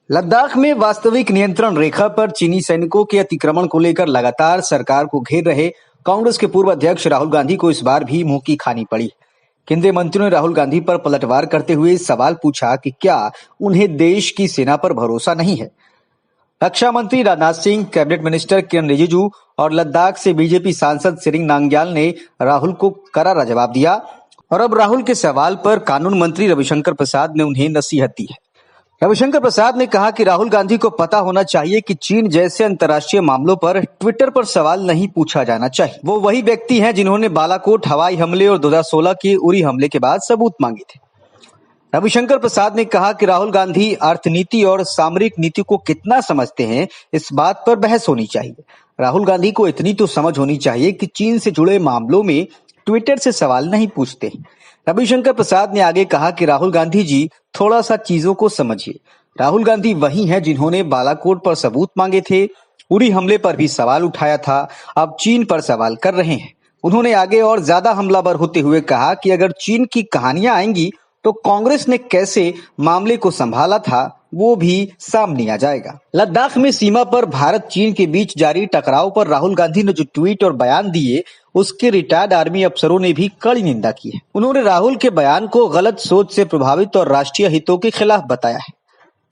लद्दाख में वास्तविक नियंत्रण रेखा पर चीनी सैनिकों के अतिक्रमण को लेकर लगातार सरकार को घेर रहे कांग्रेस के पूर्व अध्यक्ष राहुल गांधी को इस बार भी मुंह की खानी पड़ी। केंद्रीय मंत्रियों ने राहुल गांधी पर पलटवार करते हुए सवाल पूछा कि क्या उन्हें देश की सेना पर भरोसा नहीं है। रक्षा मंत्री राजनाथ सिंह, कैबिनेट मिनिस्टर किरण रिजिजू और लद्दाख से बीजेपी सांसद सेरिंग नामग्याल ने राहुल को करारा जवाब दिया और अब राहुल के सवाल पर कानून मंत्री रविशंकर प्रसाद ने उन्हें नसीहत दी है। रविशंकर प्रसाद ने कहा कि राहुल गांधी को पता होना चाहिए कि चीन जैसे अंतर्राष्ट्रीय मामलों पर ट्विटर पर सवाल नहीं पूछा जाना चाहिए। वो वही व्यक्ति हैं जिन्होंने बालाकोट हवाई हमले और 2016 के उरी हमले के बाद सबूत मांगे थे। रविशंकर प्रसाद ने कहा कि राहुल गांधी अर्थनीति और सामरिक नीति को कितना समझते हैं, इस बात पर बहस होनी चाहिए। राहुल गांधी को इतनी तो समझ होनी चाहिए कि चीन से जुड़े मामलों में ट्विटर से सवाल नहीं पूछते। रविशंकर प्रसाद ने आगे कहा कि राहुल गांधी जी थोड़ा सा चीजों को समझिए। राहुल गांधी वही हैं जिन्होंने बालाकोट पर सबूत मांगे थे, उरी हमले पर भी सवाल उठाया था, अब चीन पर सवाल कर रहे हैं। उन्होंने आगे और ज्यादा हमलावर होते हुए कहा कि अगर चीन की कहानियां आएंगी तो कांग्रेस ने कैसे मामले को संभाला था वो भी सामने आ जाएगा। लद्दाख में सीमा पर भारत चीन के बीच जारी टकराव पर राहुल गांधी ने जो ट्वीट और बयान दिए, उसके रिटायर्ड आर्मी अफसरों ने भी कड़ी निंदा की है। उन्होंने राहुल के बयान को गलत सोच से प्रभावित और राष्ट्रीय हितों के खिलाफ बताया है।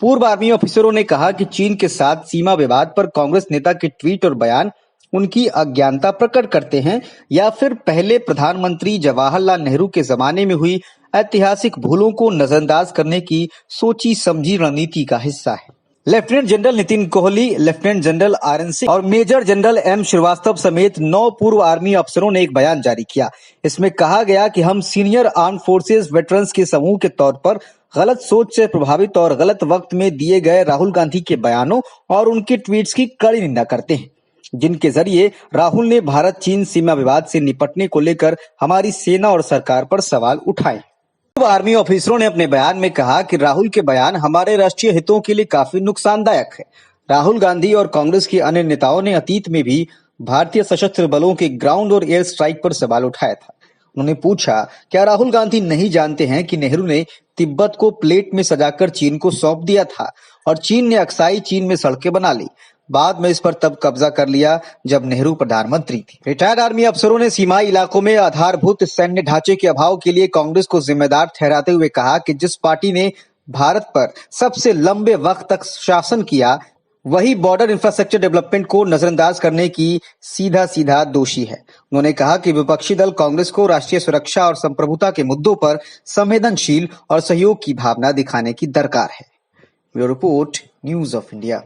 पूर्व आर्मी अफसरों ने कहा कि चीन के साथ सीमा विवाद पर कांग्रेस नेता के ट्वीट और बयान उनकी अज्ञानता प्रकट करते हैं या फिर पहले प्रधानमंत्री जवाहरलाल नेहरू के जमाने में हुई ऐतिहासिक भूलों को नजरअंदाज करने की सोची समझी रणनीति का हिस्सा है। Lieutenant general Nitin Kohli, lieutenant general RN Singh और मेजर जनरल एम श्रीवास्तव समेत 9 पूर्व आर्मी अफसरों ने एक बयान जारी किया। इसमें कहा गया कि हम सीनियर आर्म फोर्सेज वेटरन्स के समूह के तौर पर गलत सोच से प्रभावित और गलत वक्त में दिए गए राहुल गांधी के बयानों और उनके ट्वीट्स की कड़ी निंदा करते हैं, जिनके जरिए राहुल ने भारत चीन सीमा विवाद से निपटने को लेकर हमारी सेना और सरकार पर सवाल उठाए। आर्मी ऑफिसरों ने अपने बयान में कहा कि राहुल के बयान हमारे राष्ट्रीय हितों के लिए काफी नुकसानदायक है। राहुल गांधी और कांग्रेस के अन्य नेताओं ने अतीत में भी भारतीय सशस्त्र बलों के ग्राउंड और एयर स्ट्राइक पर सवाल उठाया था। उन्होंने पूछा, क्या राहुल गांधी नहीं जानते हैं कि नेहरू ने तिब्बत को प्लेट में सजाकर चीन को सौंप दिया था और चीन ने अक्साई चीन में सड़कें बना ली। बाद में इस पर तब कब्जा कर लिया जब नेहरू प्रधानमंत्री थे। रिटायर्ड आर्मी अफसरों ने सीमाई इलाकों में आधारभूत सैन्य ढांचे के अभाव के लिए कांग्रेस को जिम्मेदार ठहराते हुए कहा कि जिस पार्टी ने भारत पर सबसे लंबे वक्त तक शासन किया, वही बॉर्डर इंफ्रास्ट्रक्चर डेवलपमेंट को नजरअंदाज करने की सीधा दोषी है। उन्होंने कहा कि विपक्षी दल कांग्रेस को राष्ट्रीय सुरक्षा और संप्रभुता के मुद्दों पर संवेदनशील और सहयोग की भावना दिखाने की दरकार है। Bureau report, news of India.